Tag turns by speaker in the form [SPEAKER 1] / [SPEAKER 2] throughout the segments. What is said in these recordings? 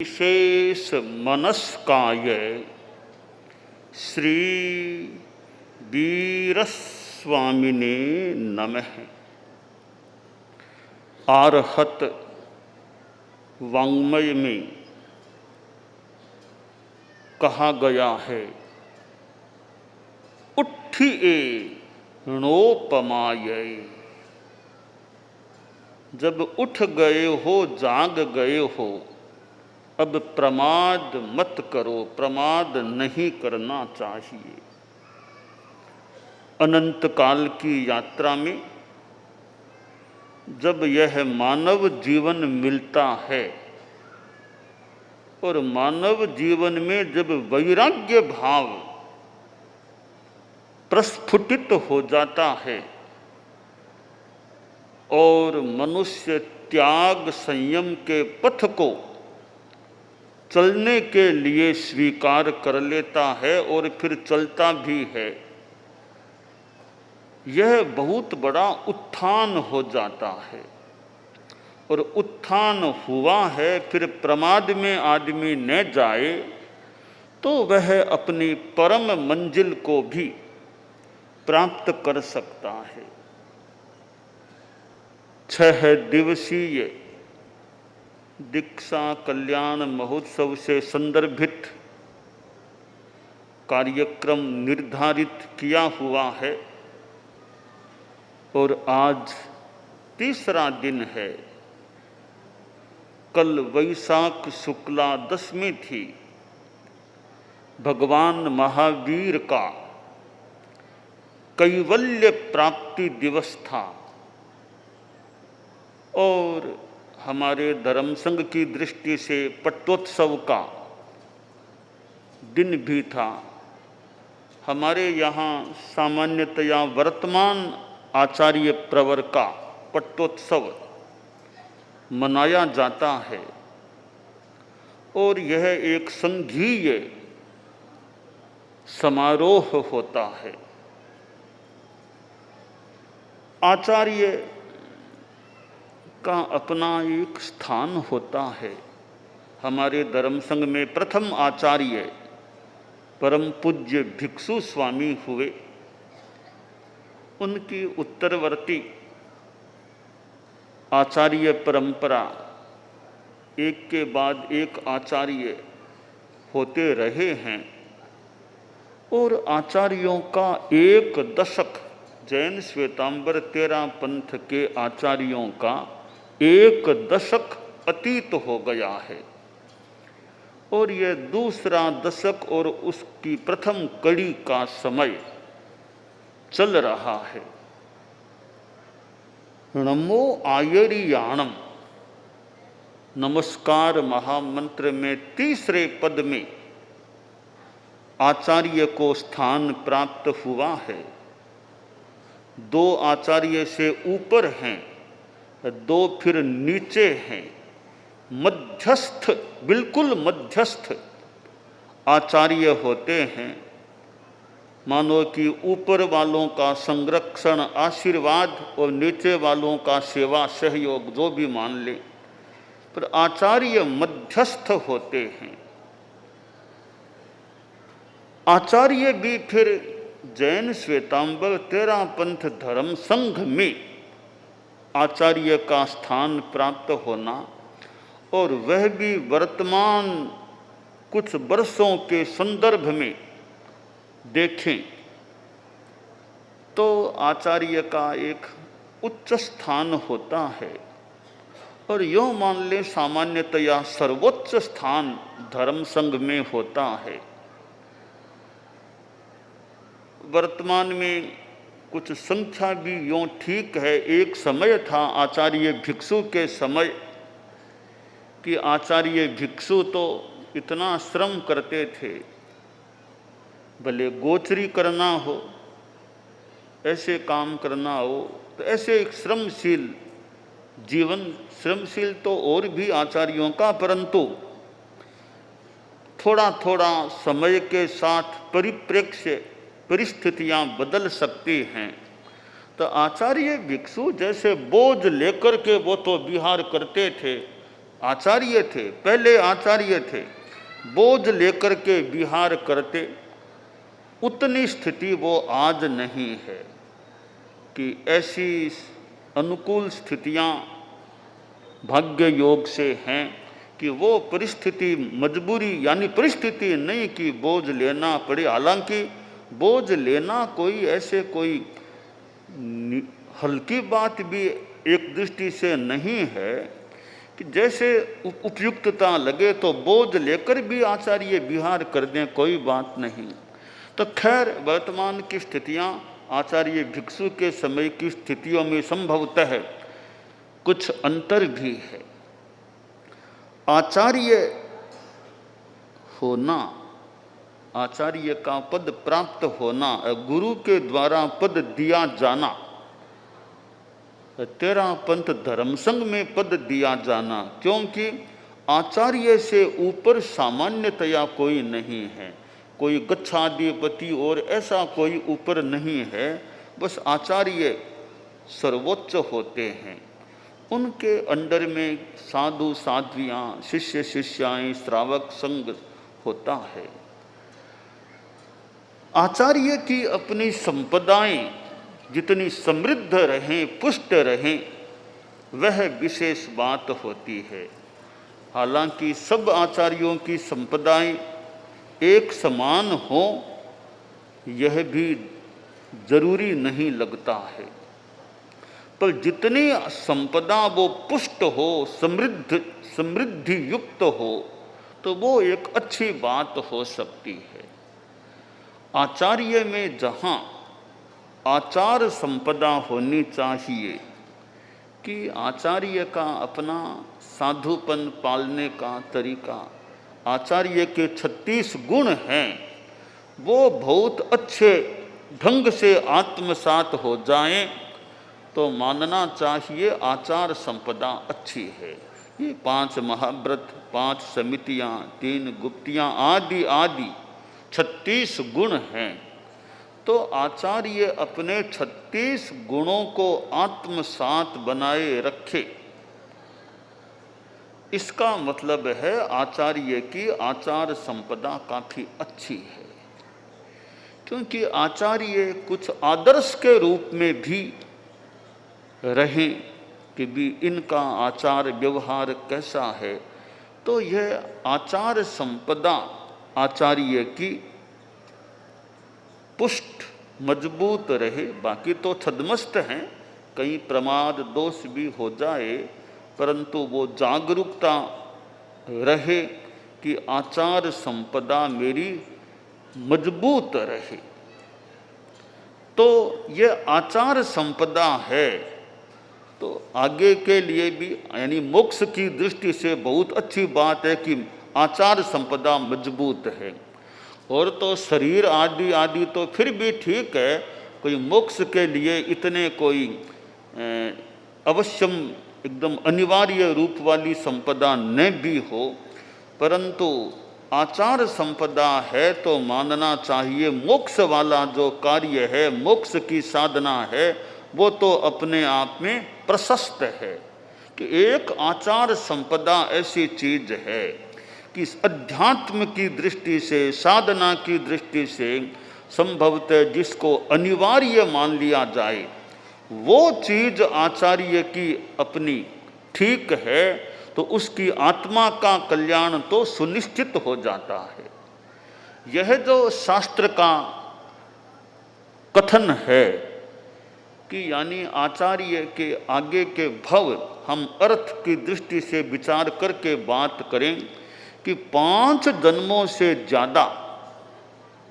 [SPEAKER 1] विशेष मनस्काय श्री वीरस्वामिने नमः। आर्हत वाङ्मय में कहा गया है, उठिए णोपमाय। जब उठ गए हो, जाग गए हो, अब प्रमाद मत करो, प्रमाद नहीं करना चाहिए। अनंत काल की यात्रा में जब यह मानव जीवन मिलता है और मानव जीवन में जब वैराग्य भाव प्रस्फुटित हो जाता है और मनुष्य त्याग संयम के पथ को चलने के लिए स्वीकार कर लेता है और फिर चलता भी है, यह बहुत बड़ा उत्थान हो जाता है। और उत्थान हुआ है, फिर प्रमाद में आदमी न जाए तो वह अपनी परम मंजिल को भी प्राप्त कर सकता है। 6 दिवसीय दीक्षा कल्याण महोत्सव से संदर्भित कार्यक्रम निर्धारित किया हुआ है और आज तीसरा दिन है। कल वैशाख शुक्ला दशमी थी, भगवान महावीर का कैवल्य प्राप्ति दिवस था और हमारे धर्म संघ की दृष्टि से पट्टोत्सव का दिन भी था। हमारे यहाँ सामान्यतया वर्तमान आचार्य प्रवर का पट्टोत्सव मनाया जाता है और यह एक संघीय समारोह होता है। आचार्य का अपना एक स्थान होता है। हमारे धर्म संघ में प्रथम आचार्य परम पूज्य भिक्षु स्वामी हुए। उनकी उत्तरवर्ती आचार्य परंपरा एक के बाद एक आचार्य होते रहे हैं और आचार्यों का एक दशक, जैन श्वेतांबर 13 पंथ के आचार्यों का एक दशक अतीत हो गया है और यह दूसरा दशक और उसकी प्रथम कड़ी का समय चल रहा है। नमो आयरियाणम, नमस्कार महामंत्र में तीसरे पद में आचार्य को स्थान प्राप्त हुआ है। 2 आचार्य से ऊपर हैं, 2 फिर नीचे हैं। मध्यस्थ, बिल्कुल मध्यस्थ आचार्य होते हैं। मानो कि ऊपर वालों का संरक्षण आशीर्वाद और नीचे वालों का सेवा सहयोग, जो भी मान ले, पर आचार्य मध्यस्थ होते हैं। आचार्य भी फिर जैन श्वेतांबर 13 पंथ धर्म संघ में आचार्य का स्थान प्राप्त होना और वह भी वर्तमान कुछ वर्षों के संदर्भ में देखें तो आचार्य का एक उच्च स्थान होता है और यूँ मान लें सामान्यतया सर्वोच्च स्थान धर्म संघ में होता है। वर्तमान में कुछ संख्या भी यूँ ठीक है। एक समय था आचार्य भिक्षु के समय कि आचार्य भिक्षु तो इतना श्रम करते थे, भले गोचरी करना हो, ऐसे काम करना हो, तो ऐसे एक श्रमशील जीवन, श्रमशील तो और भी आचार्यों का, परंतु थोड़ा थोड़ा समय के साथ परिप्रेक्ष्य परिस्थितियां बदल सकती हैं। तो आचार्य भिक्षु जैसे बोझ लेकर के वो तो विहार करते थे, आचार्य थे, पहले आचार्य थे, बोझ लेकर के विहार करते, उतनी स्थिति वो आज नहीं है कि ऐसी अनुकूल स्थितियां भाग्य योग से हैं कि वो परिस्थिति मजबूरी यानी परिस्थिति नहीं कि बोझ लेना पड़े। हालांकि बोझ लेना कोई ऐसे कोई हल्की बात भी एक दृष्टि से नहीं है कि जैसे उपयुक्तता लगे तो बोझ लेकर भी आचार्य विहार कर दें, कोई बात नहीं। तो खैर वर्तमान की स्थितियां आचार्य भिक्षु के समय की स्थितियों में संभवतः कुछ अंतर भी है। आचार्य होना, आचार्य का पद प्राप्त होना, गुरु के द्वारा पद दिया जाना, तेरा पंथ धर्म संघ में पद दिया जाना, क्योंकि आचार्य से ऊपर सामान्यतया कोई नहीं है, कोई गच्छाधिपति और ऐसा कोई ऊपर नहीं है, बस आचार्य सर्वोच्च होते हैं। उनके अंडर में साधु साध्वियाँ, शिष्य शिष्याएँ, श्रावक संघ होता है। आचार्य की अपनी संपदाएं जितनी समृद्ध रहें, पुष्ट रहें, वह विशेष बात होती है। हालांकि सब आचार्यों की संपदाएं एक समान हो, यह भी जरूरी नहीं लगता है, पर जितनी संपदा वो पुष्ट हो, समृद्धि युक्त हो, तो वो एक अच्छी बात हो सकती है। आचार्य में जहाँ आचार संपदा होनी चाहिए कि आचार्य का अपना साधुपन पालने का तरीका, आचार्य के 36 गुण हैं, वो बहुत अच्छे ढंग से आत्मसात हो जाएं तो मानना चाहिए आचार संपदा अच्छी है। ये 5 महाव्रत, 5 समितियाँ, 3 गुप्तियाँ आदि आदि 36 गुण हैं। तो आचार्य अपने 36 गुणों को आत्मसात बनाए रखे, इसका मतलब है आचार्य की आचार संपदा काफी अच्छी है। क्योंकि आचार्य कुछ आदर्श के रूप में भी रहें कि भी इनका आचार व्यवहार कैसा है, तो यह आचार संपदा आचार्य की पुष्ट मजबूत रहे। बाकी तो छद्मस्त हैं, कहीं प्रमाद दोष भी हो जाए, परंतु वो जागरूकता रहे कि आचार संपदा मेरी मजबूत रहे। तो ये आचार संपदा है, तो आगे के लिए भी यानी मोक्ष की दृष्टि से बहुत अच्छी बात है कि आचार संपदा मजबूत है। और तो शरीर आदि आदि तो फिर भी ठीक है, कोई मोक्ष के लिए इतने कोई अवश्यम एकदम अनिवार्य रूप वाली संपदा न भी हो, परंतु आचार संपदा है तो मानना चाहिए मोक्ष वाला जो कार्य है, मोक्ष की साधना है, वो तो अपने आप में प्रशस्त है। कि एक आचार संपदा ऐसी चीज है कि अध्यात्म की दृष्टि से, साधना की दृष्टि से संभवतः जिसको अनिवार्य मान लिया जाए, वो चीज आचार्य की अपनी ठीक है, तो उसकी आत्मा का कल्याण तो सुनिश्चित हो जाता है। यह जो शास्त्र का कथन है कि यानी आचार्य के आगे के भव, हम अर्थ की दृष्टि से विचार करके बात करें कि 5 जन्मों से ज़्यादा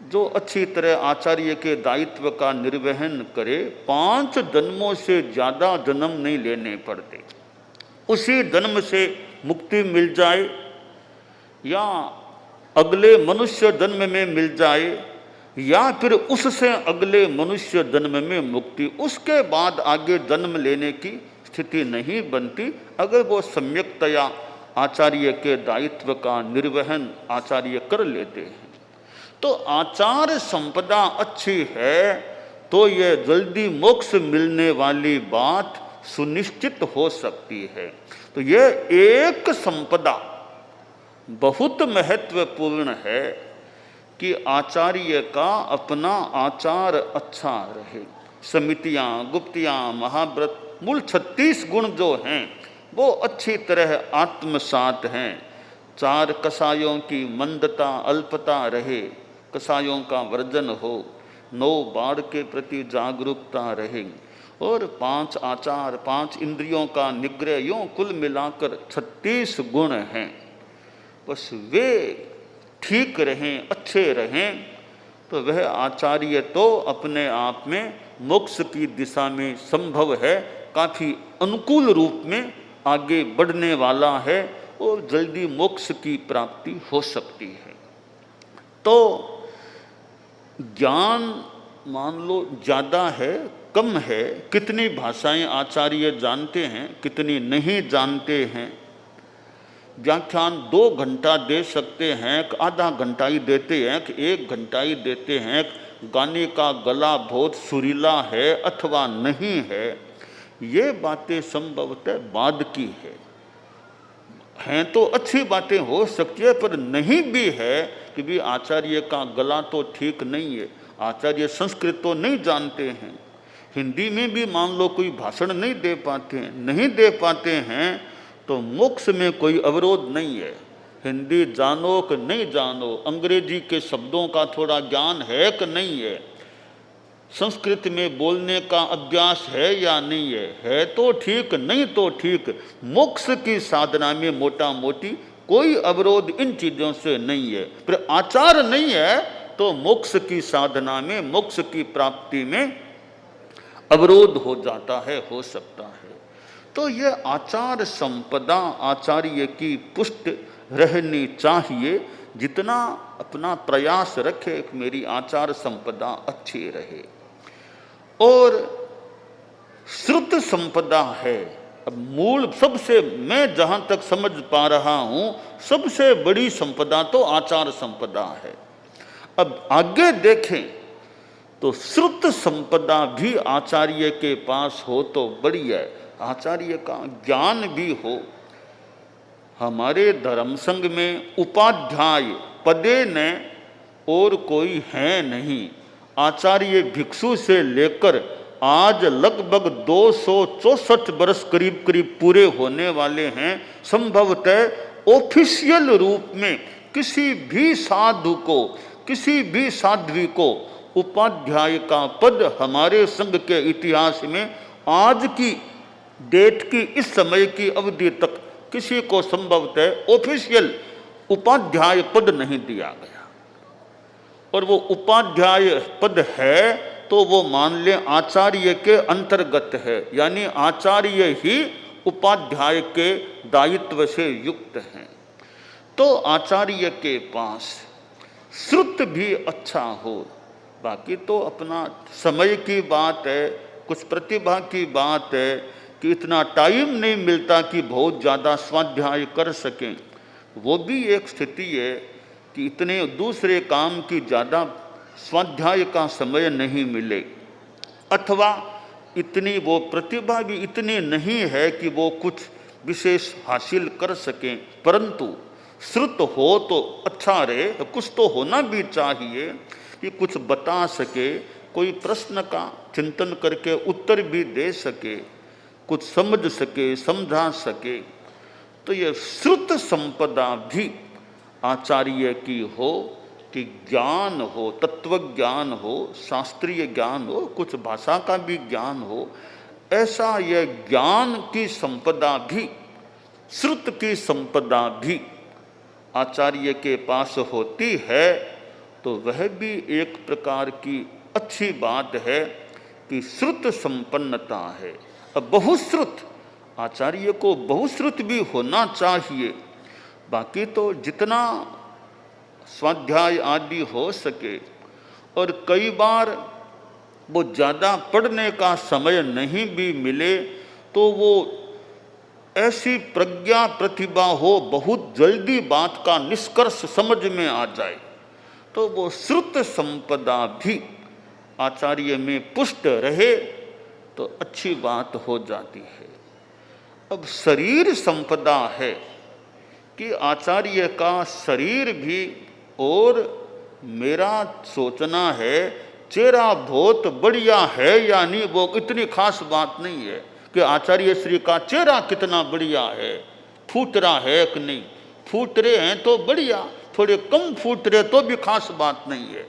[SPEAKER 1] जो अच्छी तरह आचार्य के दायित्व का निर्वहन करे, 5 जन्मों से ज़्यादा जन्म नहीं लेने पड़ते। उसी जन्म से मुक्ति मिल जाए या अगले मनुष्य जन्म में मिल जाए या फिर उससे अगले मनुष्य जन्म में मुक्ति, उसके बाद आगे जन्म लेने की स्थिति नहीं बनती अगर वो सम्यक्तया आचार्य के दायित्व का निर्वहन आचार्य कर लेते हैं। तो आचार संपदा अच्छी है तो ये जल्दी मोक्ष मिलने वाली बात सुनिश्चित हो सकती है। तो यह एक संपदा बहुत महत्वपूर्ण है कि आचार्य का अपना आचार अच्छा रहे। समितियाँ, गुप्तियाँ, महाव्रत, मूल 36 गुण जो हैं वो अच्छी तरह आत्मसात हैं। 4 कसायों की मंदता, अल्पता रहे, कसायों का वर्जन हो। 9 बाढ़ के प्रति जागरूकता रहे और 5 आचार, 5 इंद्रियों का निग्रह, यूँ कुल मिलाकर 36 गुण हैं। बस वे ठीक रहें, अच्छे रहें तो वह आचार्य तो अपने आप में मोक्ष की दिशा में संभव है, काफ़ी अनुकूल रूप में आगे बढ़ने वाला है और जल्दी मोक्ष की प्राप्ति हो सकती है। तो ज्ञान मान लो ज़्यादा है, कम है, कितनी भाषाएं आचार्य जानते हैं, कितनी नहीं जानते हैं। व्याख्यान 2 घंटा दे सकते हैं, आधा घंटा ही देते हैं कि 1 घंटा ही देते हैं, गाने का गला बहुत सुरीला है अथवा नहीं है, ये बातें संभवतः बाद की हैं तो अच्छी बातें हो सकती है, पर नहीं भी है कि भी आचार्य का गला तो ठीक नहीं है, आचार्य संस्कृत तो नहीं जानते हैं, हिंदी में भी मान लो कोई भाषण नहीं दे पाते हैं तो मोक्ष में कोई अवरोध नहीं है। हिंदी जानो कि नहीं जानो, अंग्रेजी के शब्दों का थोड़ा ज्ञान है कि नहीं है, संस्कृत में बोलने का अभ्यास है या नहीं है तो ठीक, नहीं तो ठीक, मोक्ष की साधना में मोटा मोटी कोई अवरोध इन चीज़ों से नहीं है। पर आचार नहीं है तो मोक्ष की साधना में, मोक्ष की प्राप्ति में अवरोध हो जाता है, हो सकता है। तो यह आचार संपदा आचार्य की पुष्ट रहनी चाहिए। जितना अपना प्रयास रखे कि मेरी आचार संपदा अच्छी रहे। और श्रुत संपदा है, अब मूल सबसे, मैं जहाँ तक समझ पा रहा हूँ सबसे बड़ी संपदा तो आचार संपदा है। अब आगे देखें तो श्रुत संपदा भी आचार्य के पास हो तो बढ़िया है, आचार्य का ज्ञान भी हो। हमारे धर्म संघ में उपाध्याय पदे न और कोई है नहीं। आचार्य भिक्षु से लेकर आज लगभग 264 वर्ष करीब करीब पूरे होने वाले हैं। संभवतः ऑफिशियल रूप में किसी भी साधु को, किसी भी साध्वी को उपाध्याय का पद हमारे संघ के इतिहास में आज की डेट की, इस समय की अवधि तक किसी को संभवतः ऑफिशियल उपाध्याय पद नहीं दिया गया। और वो उपाध्याय पद है तो वो मान लें आचार्य के अंतर्गत है, यानी आचार्य ही उपाध्याय के दायित्व से युक्त हैं। तो आचार्य के पास श्रुत भी अच्छा हो, बाकी तो अपना समय की बात है, कुछ प्रतिभा की बात है कि इतना टाइम नहीं मिलता कि बहुत ज़्यादा स्वाध्याय कर सकें, वो भी एक स्थिति है कि इतने दूसरे काम की ज़्यादा स्वाध्याय का समय नहीं मिले, अथवा इतनी वो प्रतिभा भी इतनी नहीं है कि वो कुछ विशेष हासिल कर सकें। परंतु श्रुत हो तो अच्छा रहे, कुछ तो होना भी चाहिए कि कुछ बता सके, कोई प्रश्न का चिंतन करके उत्तर भी दे सके, कुछ समझ सके, समझा सके। तो ये श्रुत संपदा भी आचार्य की हो कि ज्ञान हो, तत्व ज्ञान हो, शास्त्रीय ज्ञान हो, कुछ भाषा का भी ज्ञान हो, ऐसा यह ज्ञान की संपदा भी, श्रुत की संपदा भी आचार्य के पास होती है तो वह भी एक प्रकार की अच्छी बात है कि श्रुत संपन्नता है। अब बहुश्रुत, आचार्य को बहुश्रुत भी होना चाहिए। बाकी तो जितना स्वाध्याय आदि हो सके, और कई बार वो ज़्यादा पढ़ने का समय नहीं भी मिले तो वो ऐसी प्रज्ञा प्रतिभा हो, बहुत जल्दी बात का निष्कर्ष समझ में आ जाए, तो वो श्रुत संपदा भी आचार्य में पुष्ट रहे तो अच्छी बात हो जाती है। अब शरीर संपदा है कि आचार्य का शरीर भी, और मेरा सोचना है चेहरा बहुत बढ़िया है या नहीं, वो इतनी खास बात नहीं है कि आचार्य श्री का चेहरा कितना बढ़िया है, फूट रहा है कि नहीं। फूट रहे हैं तो बढ़िया, थोड़े कम फूट रहे तो भी खास बात नहीं है,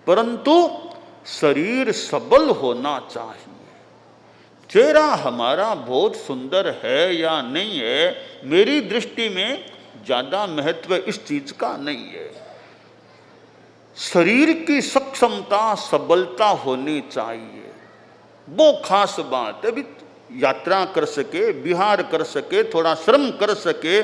[SPEAKER 1] परंतु शरीर सबल होना चाहिए। चेहरा हमारा बहुत सुंदर है या नहीं है, मेरी दृष्टि में ज़्यादा महत्व इस चीज़ का नहीं है। शरीर की सक्षमता, सबलता होनी चाहिए, वो खास बात है। अभी यात्रा कर सके, विहार कर सके, थोड़ा श्रम कर सके,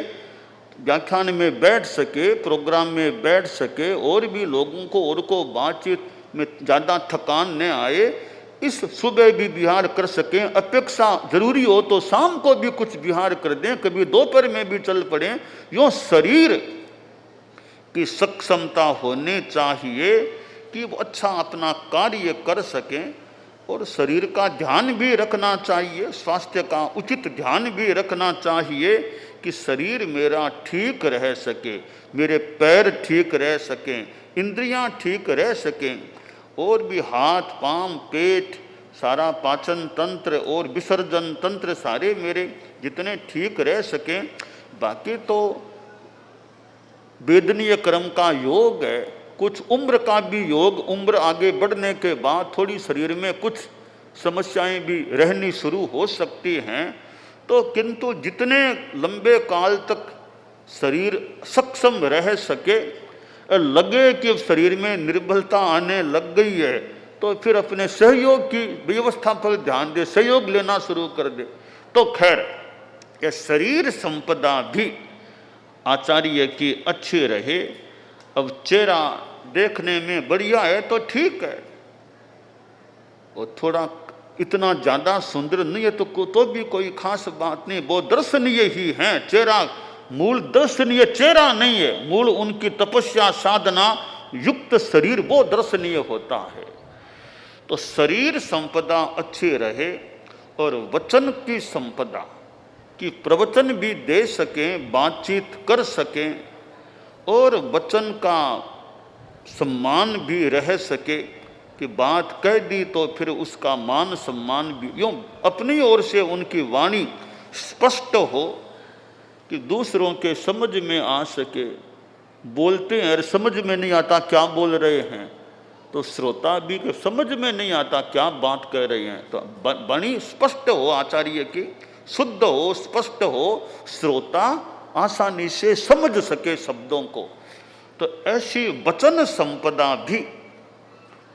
[SPEAKER 1] व्याख्यान में बैठ सके, प्रोग्राम में बैठ सके, और भी लोगों को और को बातचीत में ज़्यादा थकान न आए, इस सुबह भी विहार कर सकें, अपेक्षा जरूरी हो तो शाम को भी कुछ विहार कर दें, कभी दोपहर में भी चल पड़ें। यूँ शरीर की सक्षमता होनी चाहिए कि वो अच्छा अपना कार्य कर सकें, और शरीर का ध्यान भी रखना चाहिए, स्वास्थ्य का उचित ध्यान भी रखना चाहिए कि शरीर मेरा ठीक रह सके, मेरे पैर ठीक रह सकें, इंद्रियां ठीक रह सकें, और भी हाथ पांव पेट सारा पाचन तंत्र और विसर्जन तंत्र सारे मेरे जितने ठीक रह सकें। बाकी तो वेदनीय कर्म का योग है, कुछ उम्र का भी योग, उम्र आगे बढ़ने के बाद थोड़ी शरीर में कुछ समस्याएं भी रहनी शुरू हो सकती हैं, तो किंतु जितने लंबे काल तक शरीर सक्षम रह सके, लगे कि शरीर में निर्बलता आने लग गई है, तो फिर अपने सहयोग की व्यवस्था पर ध्यान दे, सहयोग लेना शुरू कर दे। तो खैर ये शरीर संपदा भी आचार्य की अच्छी रहे। अब चेहरा देखने में बढ़िया है तो ठीक है, वो थोड़ा इतना ज़्यादा सुंदर नहीं है तो भी कोई खास बात नहीं, वो दर्शनीय ही है। चेहरा मूल दर्शनीय चेहरा नहीं है, मूल उनकी तपस्या साधना युक्त शरीर वो दर्शनीय होता है। तो शरीर संपदा अच्छी रहे, और वचन की संपदा कि प्रवचन भी दे सकें, बातचीत कर सकें, और वचन का सम्मान भी रह सके कि बात कह दी तो फिर उसका मान सम्मान भी, यूँ अपनी ओर से उनकी वाणी स्पष्ट हो कि दूसरों के समझ में आ सके। बोलते हैं और समझ में नहीं आता क्या बोल रहे हैं, तो श्रोता भी समझ में नहीं आता क्या बात कह रहे हैं, तो वाणी स्पष्ट हो आचार्य की, शुद्ध हो, स्पष्ट हो, श्रोता आसानी से समझ सके शब्दों को। तो ऐसी वचन संपदा भी,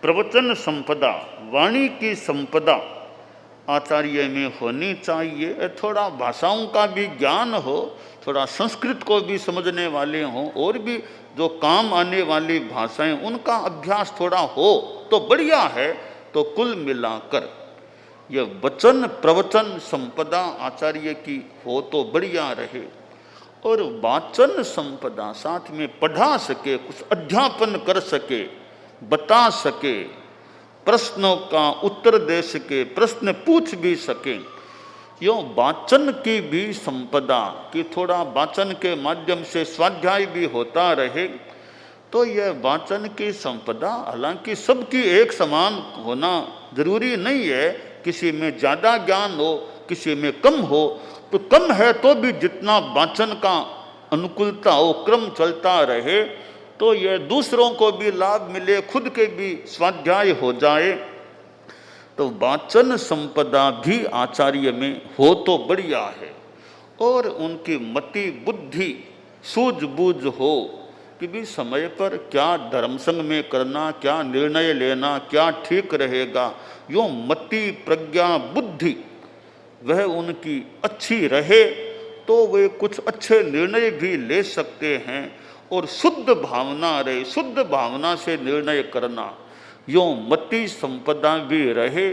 [SPEAKER 1] प्रवचन संपदा, वाणी की संपदा आचार्य में होनी चाहिए। थोड़ा भाषाओं का भी ज्ञान हो, थोड़ा संस्कृत को भी समझने वाले हों, और भी जो काम आने वाली भाषाएं उनका अभ्यास थोड़ा हो तो बढ़िया है। तो कुल मिलाकर यह वचन प्रवचन संपदा आचार्य की हो तो बढ़िया रहे, और वाचन संपदा साथ में पढ़ा सके, कुछ अध्यापन कर सके, बता सके, प्रश्नों का उत्तर दे सके, प्रश्न पूछ भी सके। यूँ वाचन की भी संपदा कि थोड़ा वाचन के माध्यम से स्वाध्याय भी होता रहे, तो यह वाचन की संपदा हालांकि सबकी एक समान होना जरूरी नहीं है, किसी में ज़्यादा ज्ञान हो, किसी में कम हो, तो कम है तो भी जितना वाचन का अनुकूलता हो, क्रम चलता रहे, तो यह दूसरों को भी लाभ मिले, खुद के भी स्वाध्याय हो जाए। तो वाचन संपदा भी आचार्य में हो तो बढ़िया है, और उनकी मति बुद्धि सूझबूझ हो कि भी समय पर क्या धर्म संघ में करना, क्या निर्णय लेना, क्या ठीक रहेगा, यूँ मति प्रज्ञा बुद्धि वह उनकी अच्छी रहे तो वे कुछ अच्छे निर्णय भी ले सकते हैं, और शुद्ध भावना रहे, शुद्ध भावना से निर्णय करना, यूँ मति संपदा भी रहे।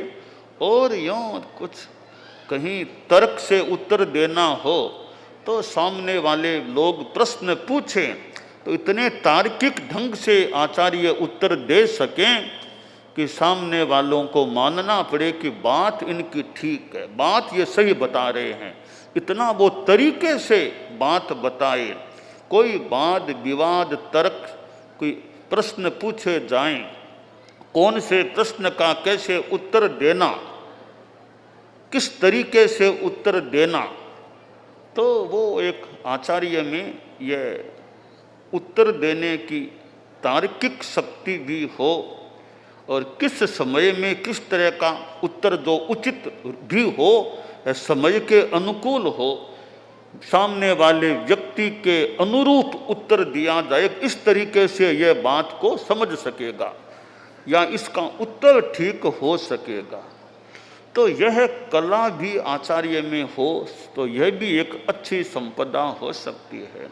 [SPEAKER 1] और यूँ कुछ कहीं तर्क से उत्तर देना हो तो सामने वाले लोग प्रश्न पूछें तो इतने तार्किक ढंग से आचार्य उत्तर दे सकें कि सामने वालों को मानना पड़े कि बात इनकी ठीक है, बात ये सही बता रहे हैं, इतना वो तरीके से बात बताए। कोई वाद विवाद तर्क, कोई प्रश्न पूछे जाएं, कौन से प्रश्न का कैसे उत्तर देना, किस तरीके से उत्तर देना, तो वो एक आचार्य में यह उत्तर देने की तार्किक शक्ति भी हो और किस समय में किस तरह का उत्तर जो उचित भी हो, समय के अनुकूल हो, सामने वाले व्यक्ति के अनुरूप उत्तर दिया जाए, इस तरीके से यह बात को समझ सकेगा या इसका उत्तर ठीक हो सकेगा। तो यह कला भी आचार्य में हो तो यह भी एक अच्छी संपदा हो सकती है।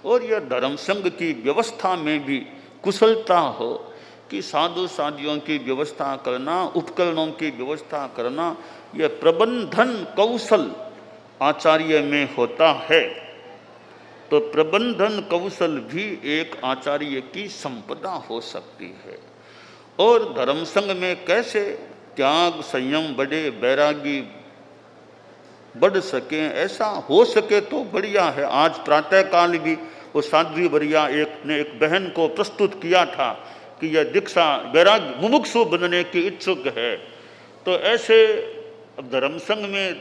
[SPEAKER 1] और यह धर्म संघ की व्यवस्था में भी कुशलता हो कि साधु साधियों की व्यवस्था करना, उपकरणों की व्यवस्था करना, यह प्रबंधन कौशल आचार्य में होता है। तो प्रबंधन कौशल भी एक आचार्य की संपदा हो सकती है। और धर्म संघ में कैसे त्याग संयम बढ़े, बैरागी बढ़ सके, ऐसा हो सके तो बढ़िया है। आज प्रातःकाल भी वो साध्वी वरिया ने एक बहन को प्रस्तुत किया था कि यह दीक्षा बैराग मुमुक्षु बनने की इच्छुक है। तो ऐसे धर्म संघ में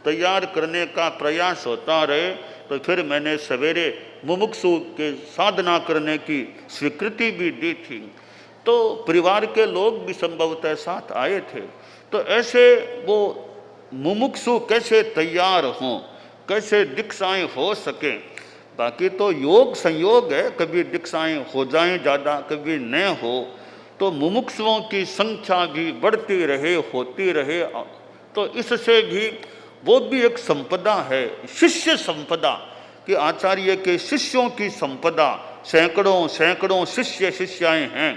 [SPEAKER 1] तैयार करने का प्रयास होता रहे। तो फिर मैंने सवेरे मुमुक्षु के साधना करने की स्वीकृति भी दी थी। तो परिवार के लोग भी संभवतः साथ आए थे। तो ऐसे वो मुमुक्षु कैसे तैयार हों, कैसे दीक्षाएं हो सकें। बाकी तो योग संयोग है, कभी दीक्षाएं हो जाएं ज़्यादा, कभी न हो, तो मुमुक्षुओं की संख्या भी बढ़ती रहे, होती रहे। तो इससे भी वो भी एक संपदा है, शिष्य संपदा, कि आचार्य के शिष्यों की संपदा, सैकड़ों सैकड़ों शिष्य शिष्याएं हैं।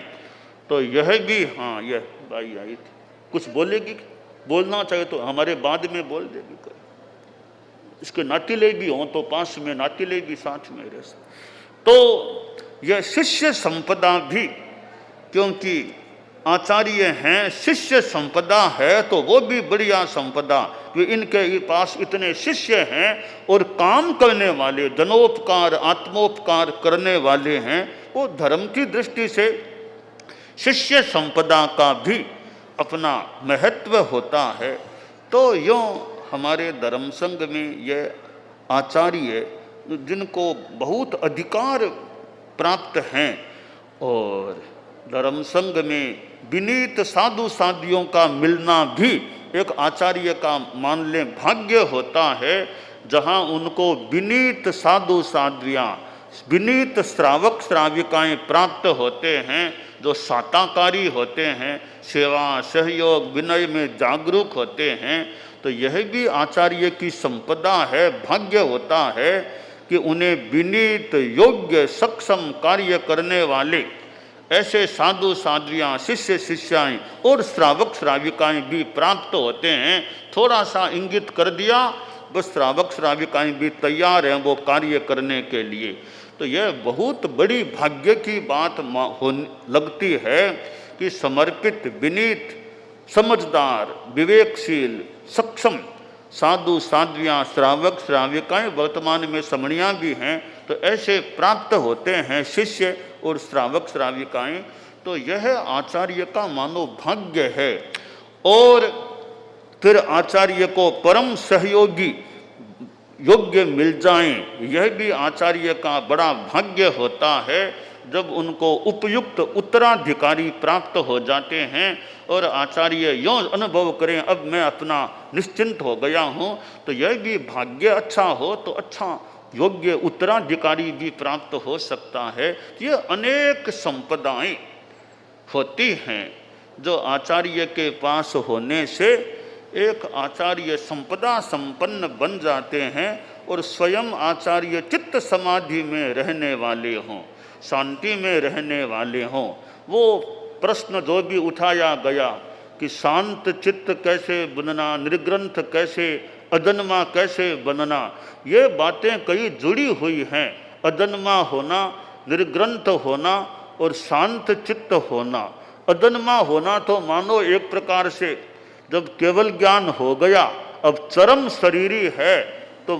[SPEAKER 1] तो यह भी, हाँ यह भाई आई थी, कुछ बोलेगी, बोलना चाहिए तो हमारे बाद में बोल देगी। इसके नातीले भी हों तो पास में, नातीले भी साथ में रह सकते। तो यह शिष्य संपदा भी, क्योंकि आचार्य हैं, शिष्य संपदा है, तो वो भी बढ़िया संपदा कि इनके पास इतने शिष्य हैं और काम करने वाले, जनोपकार आत्मोपकार करने वाले हैं। वो धर्म की दृष्टि से शिष्य संपदा का भी अपना महत्व होता है। तो यूँ हमारे धर्म संघ में ये आचार्य जिनको बहुत अधिकार प्राप्त हैं, और धर्म संघ में विनीत साधु साधियों का मिलना भी एक आचार्य का मान लें भाग्य होता है, जहाँ उनको विनीत साधु साध्वियाँ, विनीत श्रावक श्राविकाएँ प्राप्त होते हैं, जो साताकारी होते हैं, सेवा सहयोग विनय में जागरूक होते हैं। तो यह भी आचार्य की संपदा है, भाग्य होता है कि उन्हें विनीत योग्य सक्षम कार्य करने वाले ऐसे साधु साध्वियाँ, शिष्य शिष्याएँ और श्रावक श्राविकाएँ भी प्राप्त होते हैं। थोड़ा सा इंगित कर दिया, बस श्रावक श्राविकाएँ भी तैयार हैं वो कार्य करने के लिए। तो यह बहुत बड़ी भाग्य की बात लगती है कि समर्पित, विनीत, समझदार, विवेकशील, सक्षम साधु साध्वियाँ, श्रावक श्राविकाएँ, वर्तमान में समणियाँ भी हैं, तो ऐसे प्राप्त होते हैं शिष्य और श्रावक श्राविकाएँ। तो यह आचार्य का मानो भाग्य है। और फिर आचार्य को परम सहयोगी योग्य मिल जाएं, यह भी आचार्य का बड़ा भाग्य होता है। जब उनको उपयुक्त उत्तराधिकारी प्राप्त हो जाते हैं और आचार्य यों अनुभव करें अब मैं अपना निश्चिंत हो गया हूँ, तो यह भी भाग्य अच्छा हो तो अच्छा योग्य उत्तराधिकारी भी प्राप्त हो सकता है। ये अनेक संपदाएं होती हैं जो आचार्य के पास होने से एक आचार्य संपदा संपन्न बन जाते हैं और स्वयं आचार्य चित्त समाधि में रहने वाले हों, शांति में रहने वाले हों। वो प्रश्न जो भी उठाया गया कि शांत चित्त कैसे बनना, निर्ग्रंथ कैसे, अदन्मा कैसे बनना, ये बातें कई जुड़ी हुई हैं। अदन्मा होना, निर्ग्रंथ होना और शांत चित्त होना, अजन्मा होना तो मानो एक प्रकार से जब केवल ज्ञान हो गया, अब चरम शरीरी है तो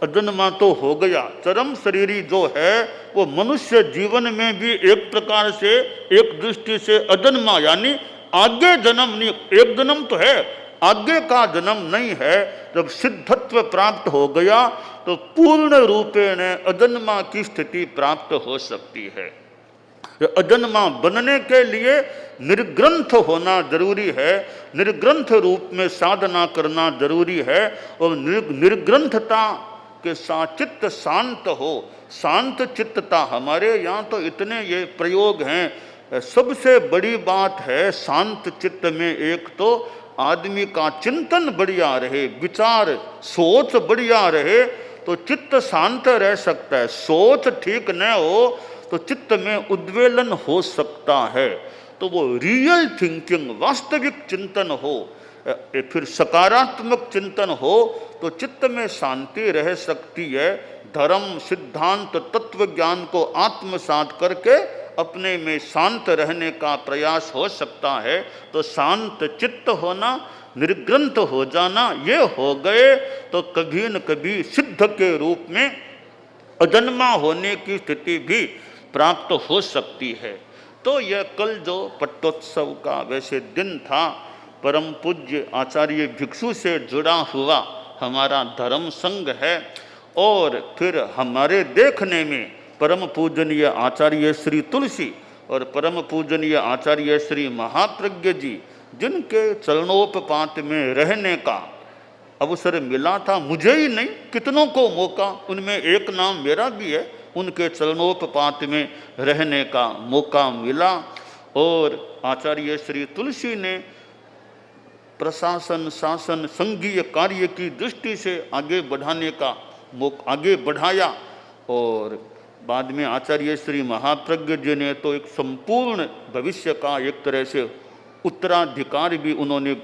[SPEAKER 1] अजन्मा तो हो गया। चरम शरीरी जो है वो मनुष्य जीवन में भी एक प्रकार से, एक दृष्टि से अजन्मा, यानी आगे जन्म नहीं, एक जन्म तो है, आगे का जन्म नहीं है। जब सिद्धत्व प्राप्त हो गया तो पूर्ण रूपेण अजन्मा की स्थिति प्राप्त हो सकती है। अजन्मा बनने के लिए निर्ग्रंथ होना जरूरी है, निर्ग्रंथ रूप में साधना करना जरूरी है। और निर्ग्रंथता के साथ चित्त शांत हो, शांत चित्तता। हमारे यहाँ तो इतने ये प्रयोग हैं। सबसे बड़ी बात है शांत चित्त में एक तो आदमी का चिंतन बढ़िया रहे, विचार सोच बढ़िया रहे तो चित्त शांत रह सकता है। सोच ठीक न हो तो चित्त में उद्वेलन हो सकता है। तो वो रियल थिंकिंग, वास्तविक चिंतन हो, फिर सकारात्मक चिंतन हो तो चित्त में शांति रह सकती है। धर्म, सिद्धांत, तत्व ज्ञान को आत्मसात करके अपने में शांत रहने का प्रयास हो सकता है। तो शांत चित्त होना, निर्ग्रंथ हो जाना, ये हो गए तो कभी न कभी सिद्ध के रूप में अजन्मा होने की स्थिति भी प्राप्त हो सकती है। तो यह कल जो पट्टोत्सव का वैसे दिन था, परम पूज्य आचार्य भिक्षु से जुड़ा हुआ हमारा धर्म संघ है। और फिर हमारे देखने में परम पूजनीय आचार्य श्री तुलसी और परम पूजनीय आचार्य श्री महाप्रज्ञ जी, जिनके चरणोपपात में रहने का अवसर मिला था, मुझे ही नहीं कितनों को मौका, उनमें एक नाम मेरा भी है, उनके चरणोपपात में रहने का मौका मिला। और आचार्य श्री तुलसी ने प्रशासन, शासन, संघीय कार्य की दृष्टि से आगे बढ़ाने का आगे बढ़ाया। और बाद में आचार्य श्री महाप्रज्ञ जी ने तो एक संपूर्ण भविष्य का एक तरह से उत्तराधिकार भी उन्होंने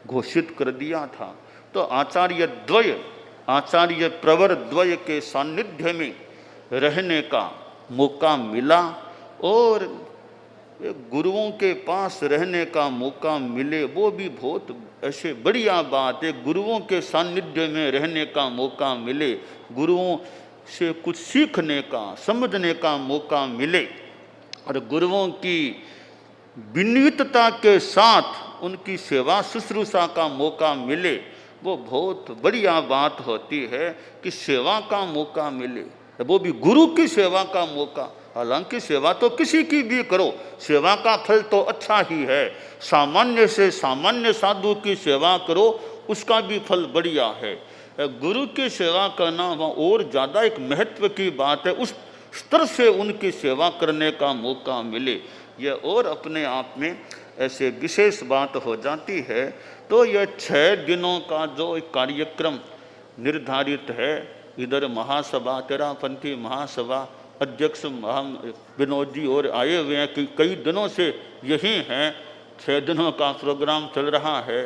[SPEAKER 1] घोषित कर दिया था। तो आचार्य द्वय, आचार्य प्रवर द्वय के सानिध्य में रहने का मौका मिला और गुरुओं के पास रहने का मौका मिले, वो भी बहुत ऐसे बढ़िया बात है। गुरुओं के सानिध्य में रहने का मौका मिले, गुरुओं से कुछ सीखने का, समझने का मौका मिले और गुरुओं की विनीतता के साथ उनकी सेवा शुश्रूषा का मौका मिले, वो बहुत बढ़िया बात होती है कि सेवा का मौका मिले, वो भी गुरु की सेवा का मौका। हालांकि सेवा तो किसी की भी करो, सेवा का फल तो अच्छा ही है। सामान्य से सामान्य साधु की सेवा करो, उसका भी फल बढ़िया है। गुरु की सेवा करना वहाँ और ज़्यादा एक महत्व की बात है, उस स्तर से उनकी सेवा करने का मौका मिले, यह और अपने आप में ऐसे विशेष बात हो जाती है। तो यह 6 दिनों का जो एक कार्यक्रम निर्धारित है, इधर महासभा, तेरापंथी महासभा अध्यक्ष हम विनोद जी और आए हुए हैं कि कई दिनों से यही हैं, 6 दिनों का प्रोग्राम चल रहा है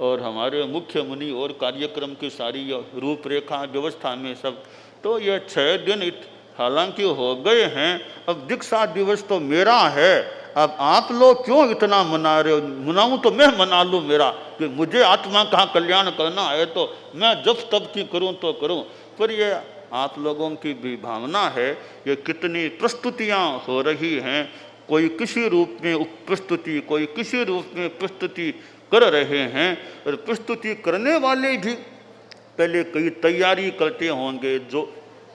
[SPEAKER 1] और हमारे मुख्य मुनि और कार्यक्रम की सारी रूपरेखा व्यवस्था में सब। तो यह 6 दिन हालांकि हो गए हैं, अब दीक्षा दिवस तो मेरा है, अब आप लोग क्यों इतना मना रहे हो? मनाऊं तो मैं मना लूँ मेरा, कि मुझे आत्मा का कल्याण करना है तो मैं जब तब की करूं तो करूं। पर ये आप लोगों की भी भावना है, ये कितनी प्रस्तुतियां हो रही हैं, कोई किसी रूप में प्रस्तुति, कोई किसी रूप में प्रस्तुति कर रहे हैं। और प्रस्तुति करने वाले भी पहले कई तैयारी करते होंगे, जो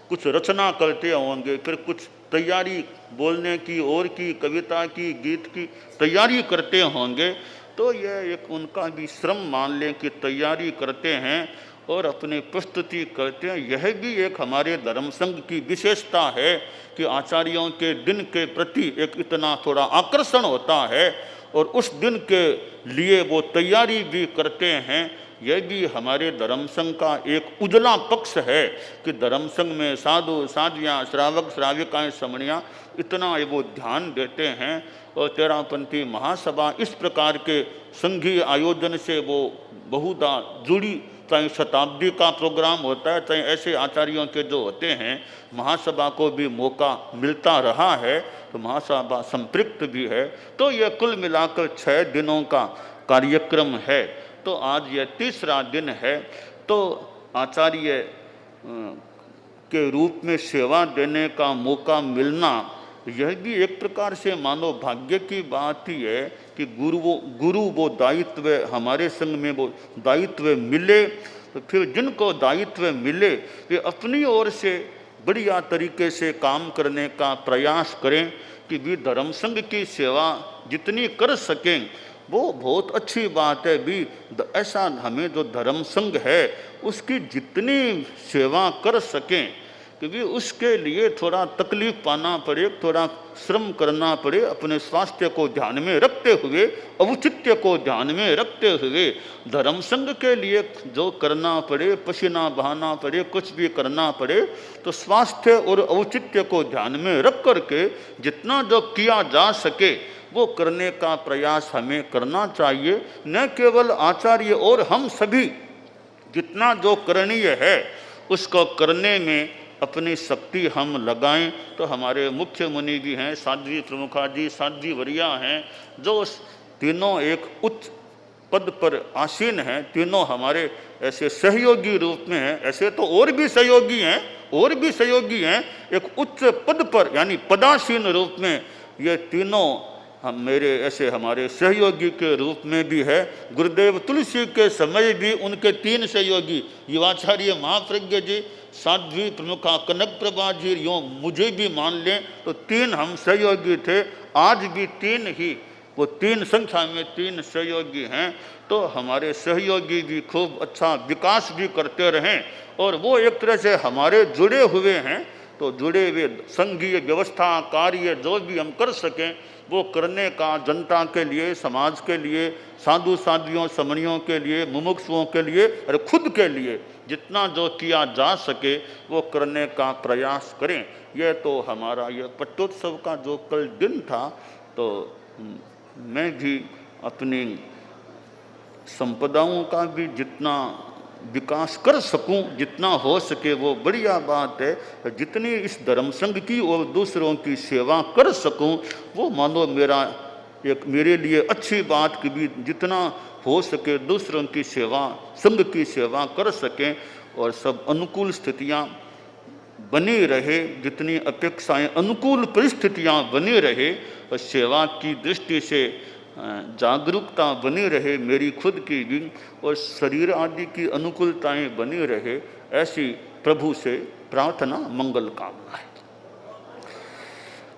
[SPEAKER 1] कुछ रचना करते होंगे, फिर कुछ तैयारी बोलने की और की, कविता की, गीत की तैयारी करते होंगे। तो यह एक उनका भी श्रम मान लें कि तैयारी करते हैं और अपनी प्रस्तुति करते हैं। यह भी एक हमारे धर्म संघ की विशेषता है कि आचार्यों के दिन के प्रति एक इतना थोड़ा आकर्षण होता है और उस दिन के लिए वो तैयारी भी करते हैं। यह भी हमारे धर्म संघ का एक उजला पक्ष है कि धर्म संघ में साधु साध्वियाँ, श्रावक श्राविकाएँ, समणियाँ इतना वो ध्यान देते हैं। और तेरापंथी महासभा इस प्रकार के संघीय आयोजन से वो बहुधा जुड़ी चाहे शताब्दी का प्रोग्राम होता है, चाहे ऐसे आचार्यों के जो होते हैं, महासभा को भी मौका मिलता रहा है, तो महासभा संपृक्त भी है। तो यह कुल मिलाकर 6 दिनों का कार्यक्रम है। तो आज यह तीसरा दिन है। तो आचार्य के रूप में सेवा देने का मौका मिलना, यह भी एक प्रकार से मानो भाग्य की बात ही है कि गुरु वो दायित्व हमारे संग में वो दायित्व मिले। तो फिर जिनको दायित्व मिले वे अपनी ओर से बढ़िया तरीके से काम करने का प्रयास करें कि भी धर्म संघ की सेवा जितनी कर सकें वो बहुत अच्छी बात है। भी ऐसा हमें जो धर्म संघ है उसकी जितनी सेवा कर सकें, क्योंकि उसके लिए थोड़ा तकलीफ पाना पड़े, थोड़ा श्रम करना पड़े, अपने स्वास्थ्य को ध्यान में रखते हुए, औचित्य को ध्यान में रखते हुए धर्म संघ के लिए जो करना पड़े, पसीना बहाना पड़े, कुछ भी करना पड़े, तो स्वास्थ्य और औचित्य को ध्यान में रख करके जितना जो किया जा सके वो करने का प्रयास हमें करना चाहिए। न केवल आचार्य और हम सभी जितना जो करणीय है उसको करने में अपनी शक्ति हम लगाएं। तो हमारे मुख्य मुनि भी हैं, साध्वी प्रमुखा जी, साध्वी वरिया हैं, जो तीनों एक उच्च पद पर आसीन हैं, तीनों हमारे ऐसे सहयोगी रूप में हैं। ऐसे तो और भी सहयोगी हैं, और भी सहयोगी हैं, एक उच्च पद पर यानी पदासीन रूप में ये तीनों हम मेरे ऐसे हमारे सहयोगी के रूप में भी है। गुरुदेव तुलसी के समय भी उनके 3 सहयोगी, युवाचार्य महाप्रज्ञ जी, साध्वी प्रमुखा कनक प्रभा जी, यूँ मुझे भी मान लें तो 3 हम सहयोगी थे। आज भी 3 ही, वो 3 संख्या में 3 सहयोगी हैं। तो हमारे सहयोगी भी खूब अच्छा विकास भी करते रहें और वो एक तरह से हमारे जुड़े हुए हैं। तो जुड़े हुए संघीय व्यवस्था कार्य जो भी हम कर सकें वो करने का जनता के लिए, समाज के लिए, साधु साध्वियों समणियों के लिए, मुमुक्षुओं के लिए और खुद के लिए जितना जो किया जा सके वो करने का प्रयास करें। यह तो हमारा यह पट्टोत्सव का जो कल दिन था, तो मैं भी अपनी संपदाओं का भी जितना विकास कर सकूं, जितना हो सके वो बढ़िया बात है। जितनी इस धर्म संघ की और दूसरों की सेवा कर सकूं वो मानो मेरे लिए अच्छी बात की भी जितना हो सके दूसरों की सेवा, संघ की सेवा कर सकें और सब अनुकूल स्थितियां बनी रहे, जितनी अपेक्षाएं अनुकूल परिस्थितियां बनी रहे और सेवा की दृष्टि से जागरूकता बनी रहे मेरी खुद की भी और शरीर आदि की अनुकूलताएं बनी रहे, ऐसी प्रभु से प्रार्थना मंगल कामना है।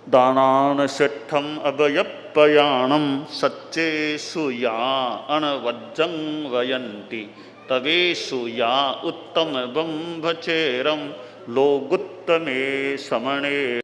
[SPEAKER 1] दानान सिद्धम अभयपयाणम सच्चेषु या अणवज्जं वयन्ति तवेषु या उत्तम बंभचेरम लोगुत्तमे समणे।